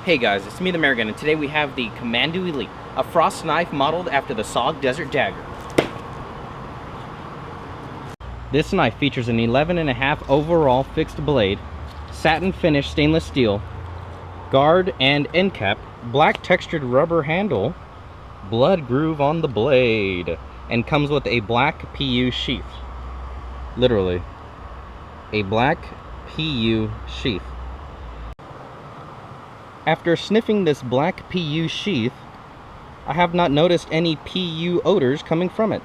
Hey guys, it's me the American, and today we have the Commando Elite, a frost knife modeled after the SOG Desert Dagger. This knife features an 11.5 overall fixed blade, satin finish stainless steel, guard and end cap, black textured rubber handle, blood groove on the blade, and comes with a black PU sheath. Literally, a black PU sheath. After sniffing this black PU sheath, I have not noticed any PU odors coming from it.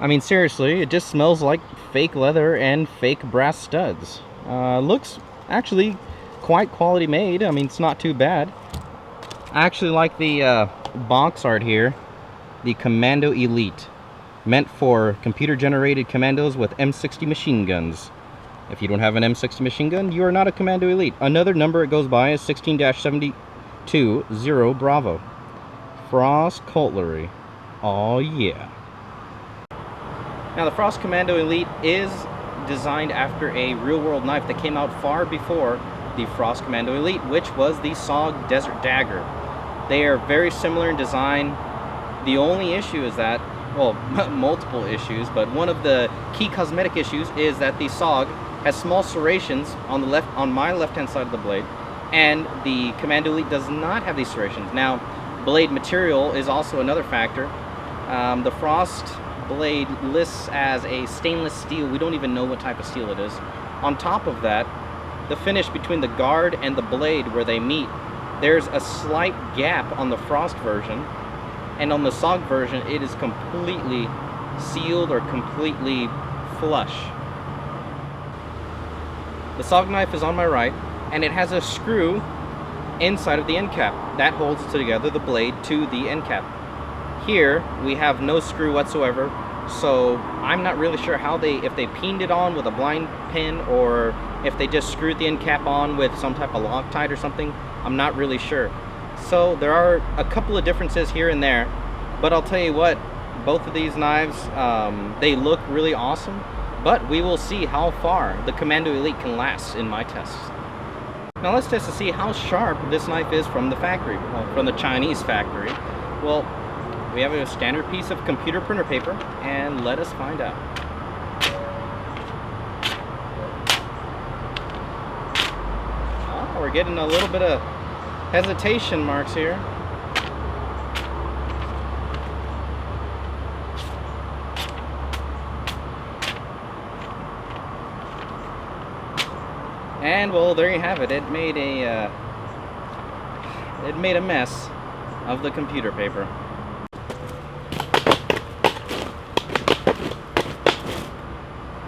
I mean, seriously, it just smells like fake leather and fake brass studs. Looks actually quite quality made. I mean, it's not too bad. I actually like the box art here. The Commando Elite, meant for computer-generated commandos with M60 machine guns. If you don't have an M60 machine gun, you are not a Commando Elite. Another number it goes by is 16-720 Bravo. Frost Cutlery. Oh yeah. Now the Frost Commando Elite is designed after a real-world knife that came out far before the Frost Commando Elite, which was the SOG Desert Dagger. They are very similar in design. The only issue is that, well, multiple issues, but one of the key cosmetic issues is that the SOG has small serrations on my left-hand side of the blade, and the Commando Elite does not have these serrations. Now, blade material is also another factor. The Frost blade lists as a stainless steel. We don't even know what type of steel it is. On top of that, the finish between the guard and the blade where they meet, there's a slight gap on the Frost version, and on the SOG version, it is completely sealed or completely flush. The SOG knife is on my right, and it has a screw inside of the end cap that holds together the blade to the end cap. Here we have no screw whatsoever, so I'm not really sure how if they peened it on with a blind pin or if they just screwed the end cap on with some type of Loctite or something. I'm not really sure. So there are a couple of differences here and there, but I'll tell you what, both of these knives, they look really awesome. But we will see how far the Commando Elite can last in my tests. Now let's test to see how sharp this knife is from the factory, well, from the Chinese factory. Well, we have a standard piece of computer printer paper, and let us find out. Oh, we're getting a little bit of hesitation marks here. And well, there you have it. It made a mess of the computer paper.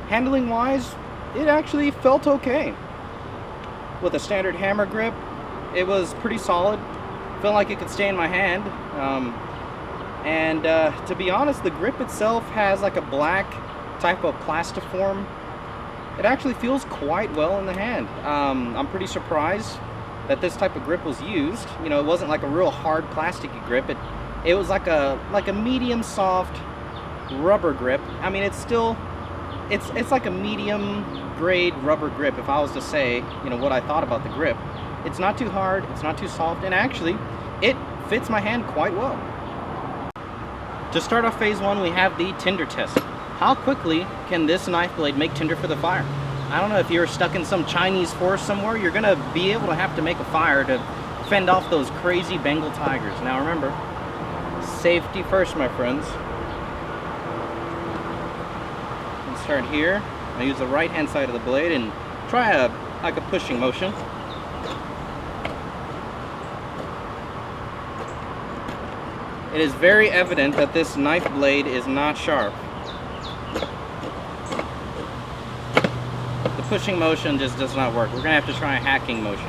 Handling wise, it actually felt okay. With a standard hammer grip, it was pretty solid. Felt like it could stay in my hand. To be honest, the grip itself has like a black type of plastiform. It actually feels quite well in the hand. I'm pretty surprised that this type of grip was used. You know, it wasn't like a real hard plasticky grip. It was like a medium soft rubber grip. I mean, it's like a medium grade rubber grip. If I was to say, you know, what I thought about the grip, it's not too hard, it's not too soft, and actually, it fits my hand quite well. To start off phase one, we have the Tinder test. How quickly can this knife blade make tinder for the fire? I don't know, if you're stuck in some Chinese forest somewhere, you're gonna be able to have to make a fire to fend off those crazy Bengal tigers. Now remember, safety first, my friends. Let's start here. I use the right hand side of the blade and try like a pushing motion. It is very evident that this knife blade is not sharp. The pushing motion just does not work. We're gonna have to try a hacking motion.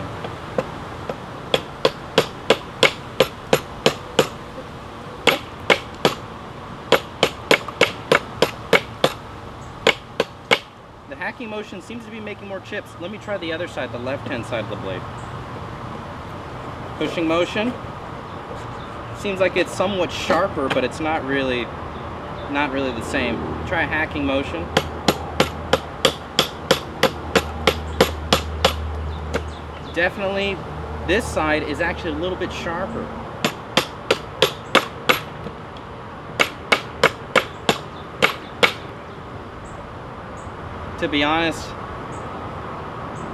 The hacking motion seems to be making more chips. Let me try the other side, the left-hand side of the blade. Pushing motion. Seems like it's somewhat sharper, but it's not really the same. Try a hacking motion. Definitely This side is actually a little bit sharper. To be honest,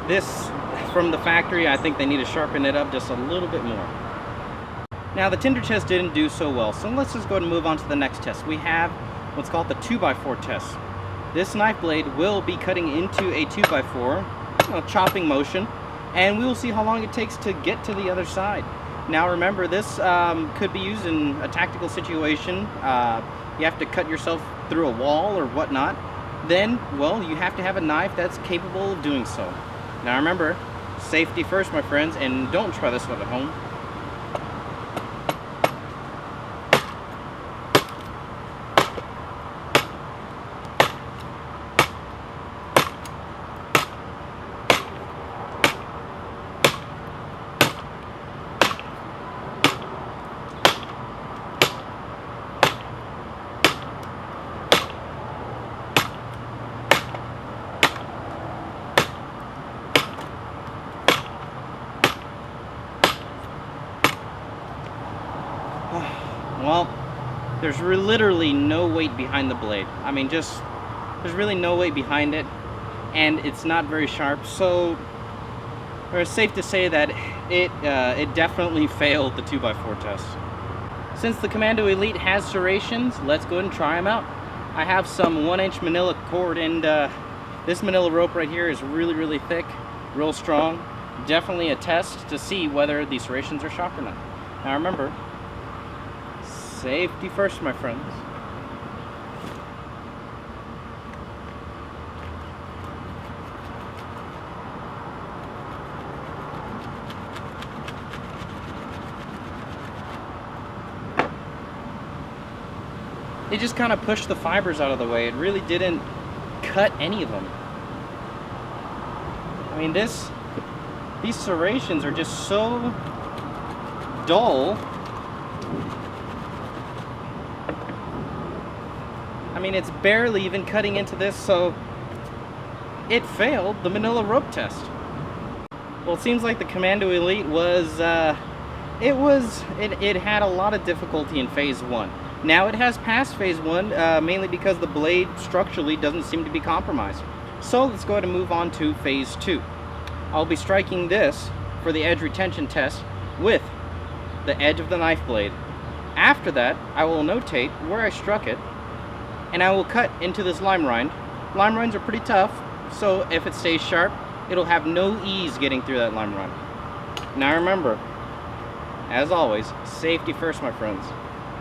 this from the factory, I think they need to sharpen it up just a little bit more. Now the Tinder test didn't do so well, so let's just go ahead and move on to the next test. We have what's called the 2x4 test. This knife blade will be cutting into a 2x4, chopping motion, and we will see how long it takes to get to the other side. Now remember, this could be used in a tactical situation. You have to cut yourself through a wall or whatnot. Then, well, you have to have a knife that's capable of doing so. Now remember, safety first, my friends, and don't try this one at home. Well, there's literally no weight behind the blade. I mean, there's really no weight behind it, and it's not very sharp, so it's safe to say that it definitely failed the 2x4 test. Since the Commando Elite has serrations, let's go ahead and try them out. I have some 1-inch manila cord, and this manila rope right here is really, really thick, real strong. Definitely a test to see whether these serrations are sharp or not. Now remember, safety first, my friends. It just kind of pushed the fibers out of the way. It really didn't cut any of them. I mean, these serrations are just so dull. I mean, it's barely even cutting into this, so it failed the manila rope test. Well, it seems like the Commando Elite it had a lot of difficulty in phase 1. Now it has passed phase 1, mainly because the blade structurally doesn't seem to be compromised. So let's go ahead and move on to phase 2. I'll be striking this for the edge retention test with the edge of the knife blade. After that, I will notate where I struck it, and I will cut into this lime rind. Lime rinds are pretty tough, so if it stays sharp, it'll have no ease getting through that lime rind. Now remember, as always, safety first, my friends.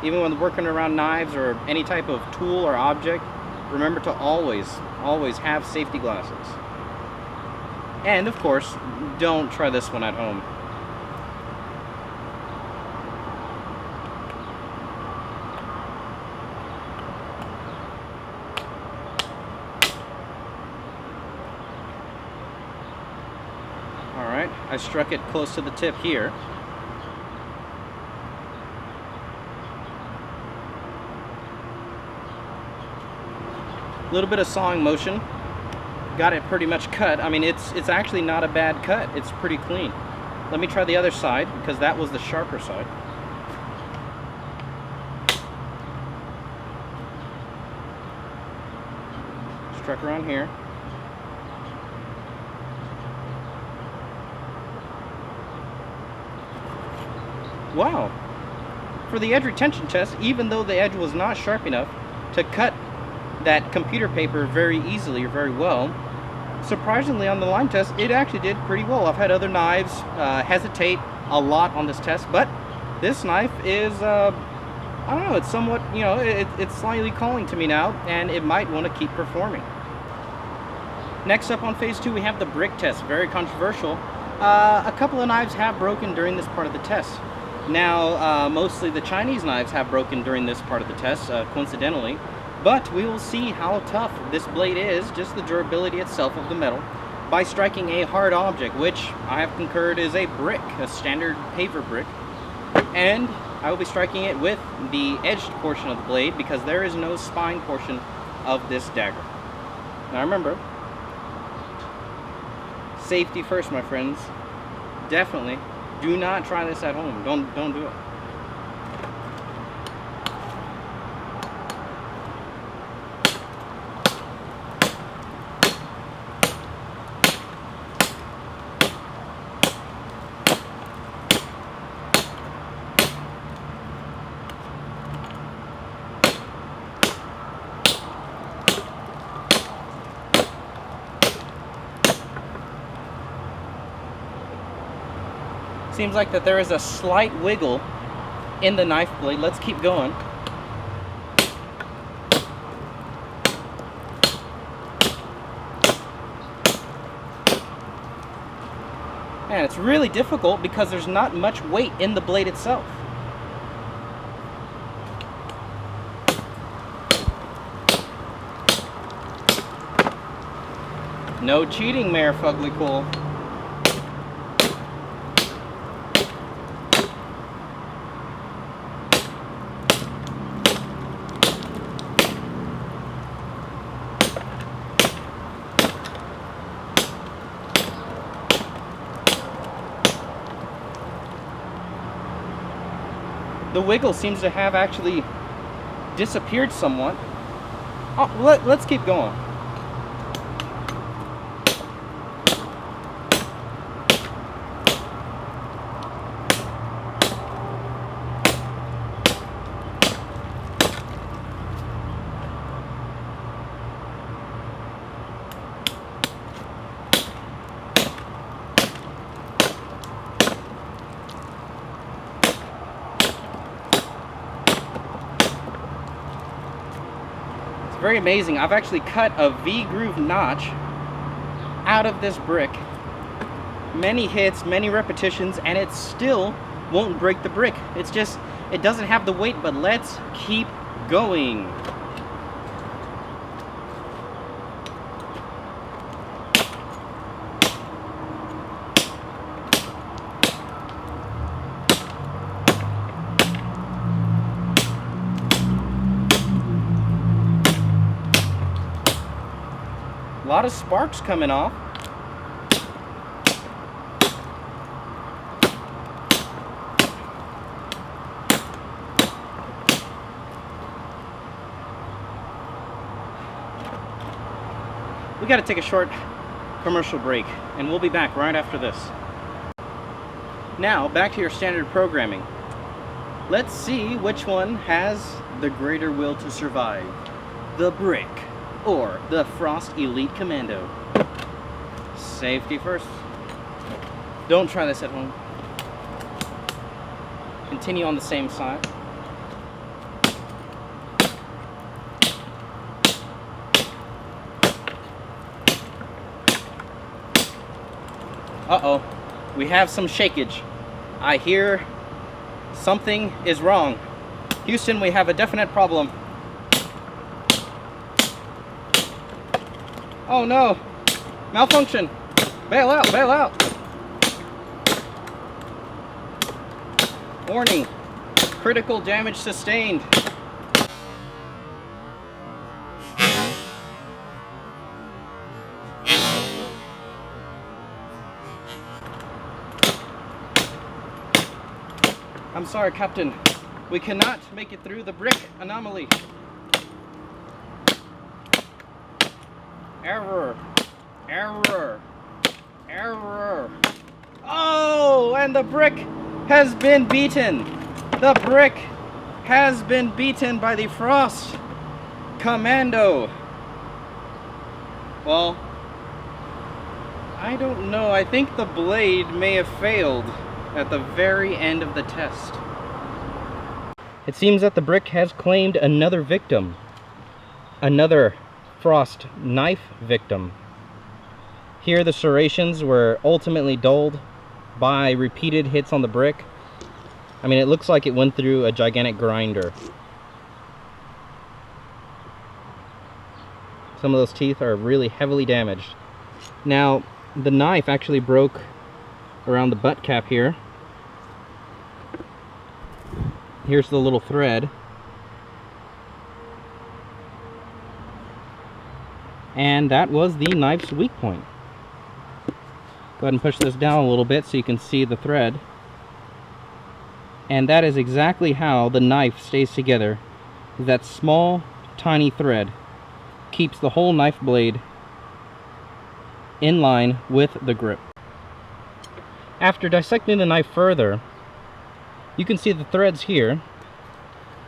Even when working around knives or any type of tool or object, remember to always have safety glasses. And of course, don't try this one at home. Alright, I struck it close to the tip here. A little bit of sawing motion. Got it pretty much cut. I mean, it's actually not a bad cut. It's pretty clean. Let me try the other side, because that was the sharper side. Struck around here. Wow. For the edge retention test, even though the edge was not sharp enough to cut that computer paper very easily or very well, surprisingly on the line test, it actually did pretty well. I've had other knives hesitate a lot on this test, but this knife is, I don't know, it's somewhat, it's slightly calling to me now, and it might want to keep performing. Next up on phase 2, we have the brick test. Very controversial. A couple of knives have broken during this part of the test. Now, mostly the Chinese knives have broken during this part of the test, coincidentally. But we will see how tough this blade is, just the durability itself of the metal, by striking a hard object, which I have concurred is a brick, a standard paver brick. And I will be striking it with the edged portion of the blade, because there is no spine portion of this dagger. Now remember, safety first, my friends. Definitely Do not try this at home. Don't do it. Seems like that there is a slight wiggle in the knife blade. Let's keep going. And it's really difficult because there's not much weight in the blade itself. No cheating, Mayor Fuglycool. The wiggle seems to have actually disappeared somewhat. Oh, let's keep going. Very amazing. I've actually cut a V-groove notch out of this brick. Many hits, many repetitions, and it still won't break the brick. It's just, it doesn't have the weight, but let's keep going. A lot of sparks coming off. We got to take a short commercial break, and we'll be back right after this. Now, back to your standard programming. Let's see which one has the greater will to survive. The brick or the Frost Elite Commando. Safety first. Don't try this at home. Continue on the same side. Uh-oh, we have some shakage. I hear something is wrong. Houston, we have a definite problem. Oh no, malfunction. Bail out, bail out. Warning, critical damage sustained. I'm sorry, Captain. We cannot make it through the brick anomaly. Error. Error. Error. Oh, and the brick has been beaten. The brick has been beaten by the Frost Commando. Well, I don't know. I think the blade may have failed at the very end of the test. It seems that the brick has claimed another victim. Another Frost knife victim. Here the serrations were ultimately dulled by repeated hits on the brick. I mean, it looks like it went through a gigantic grinder. Some of those teeth are really heavily damaged. Now, the knife actually broke around the butt cap here. Here's the little thread. And that was the knife's weak point. Go ahead and push this down a little bit so you can see the thread. And that is exactly how the knife stays together. That small, tiny thread keeps the whole knife blade in line with the grip. After dissecting the knife further, you can see the threads here.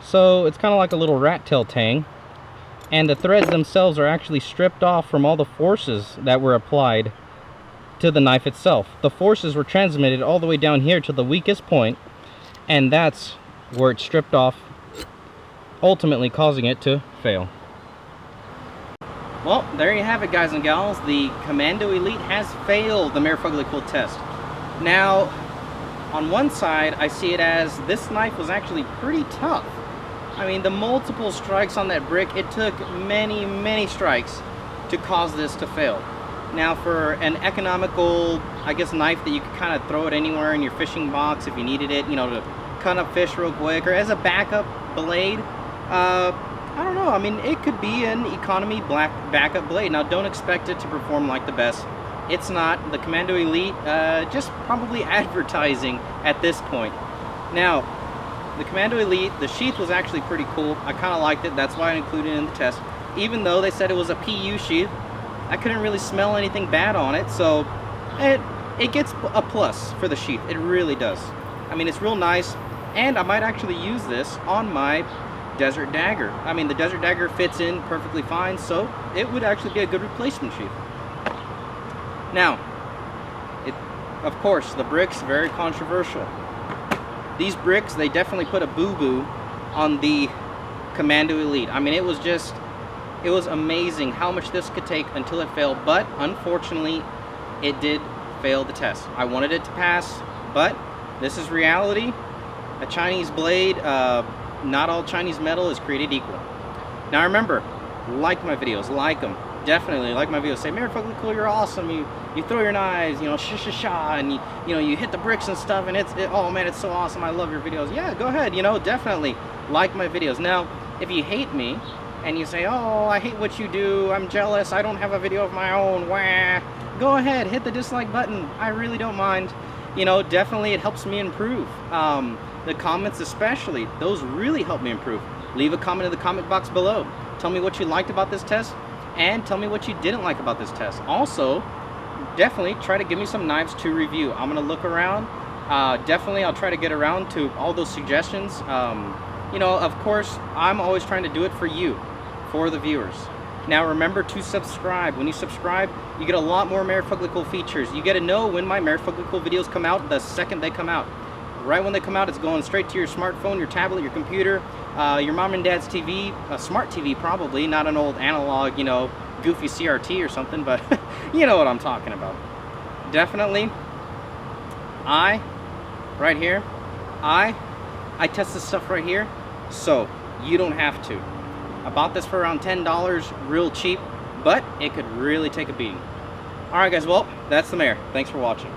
So it's kind of like a little rat tail tang. And the threads themselves are actually stripped off from all the forces that were applied to the knife itself. The forces were transmitted all the way down here to the weakest point, and that's where it's stripped off, ultimately causing it to fail. Well, there you have it, guys and gals. The Commando Elite has failed the Mayor Fuglycool test. Now, on one side, I see it as this knife was actually pretty tough. I mean, the multiple strikes on that brick, it took many, many strikes to cause this to fail. Now, for an economical, I guess, knife that you could kind of throw it anywhere in your fishing box if you needed it, you know, to cut up fish real quick, or as a backup blade, I don't know. I mean, it could be an economy black backup blade. Now, don't expect it to perform like the best. It's not. The Commando Elite, just probably advertising at this point. Now, the Commando Elite, the sheath was actually pretty cool. I kind of liked it. That's why I included it in the test. Even though they said it was a PU sheath, I couldn't really smell anything bad on it. So it gets a plus for the sheath. It really does. I mean, it's real nice. And I might actually use this on my Desert Dagger. I mean, the Desert Dagger fits in perfectly fine. So it would actually be a good replacement sheath. Now, of course, the brick's very controversial. These bricks, they definitely put a boo-boo on the Commando Elite. I mean, it was amazing how much this could take until it failed, but unfortunately, it did fail the test. I wanted it to pass, but this is reality. A Chinese blade, not all Chinese metal is created equal. Now remember, like my videos, like them. Definitely like my videos. Say, Mayor Fuglycool, you're awesome. You throw your knives, you know, sha, and you know, you hit the bricks and stuff, and oh man, it's so awesome. I love your videos. Yeah, go ahead, you know, definitely like my videos. Now, if you hate me and you say, oh, I hate what you do, I'm jealous, I don't have a video of my own, wah, go ahead, hit the dislike button. I really don't mind. You know, definitely it helps me improve. The comments especially, those really help me improve. Leave a comment in the comment box below. Tell me what you liked about this test, and tell me what you didn't like about this test. Also, definitely try to give me some knives to review. I'm gonna look around. Definitely I'll try to get around to all those suggestions. You know, of course, I'm always trying to do it for you, for the viewers. Now remember to subscribe. When you subscribe, you get a lot more Mayor Fuglycool features. You get to know when my Mayor Fuglycool videos come out the second they come out. Right when they come out, it's going straight to your smartphone, your tablet, your computer, your mom and dad's TV, a smart TV probably, not an old analog, you know, goofy CRT or something, but you know what I'm talking about. Definitely, right here, I test this stuff right here, so you don't have to. I bought this for around $10, real cheap, but it could really take a beating. Alright guys, well, that's the Mayor. Thanks for watching.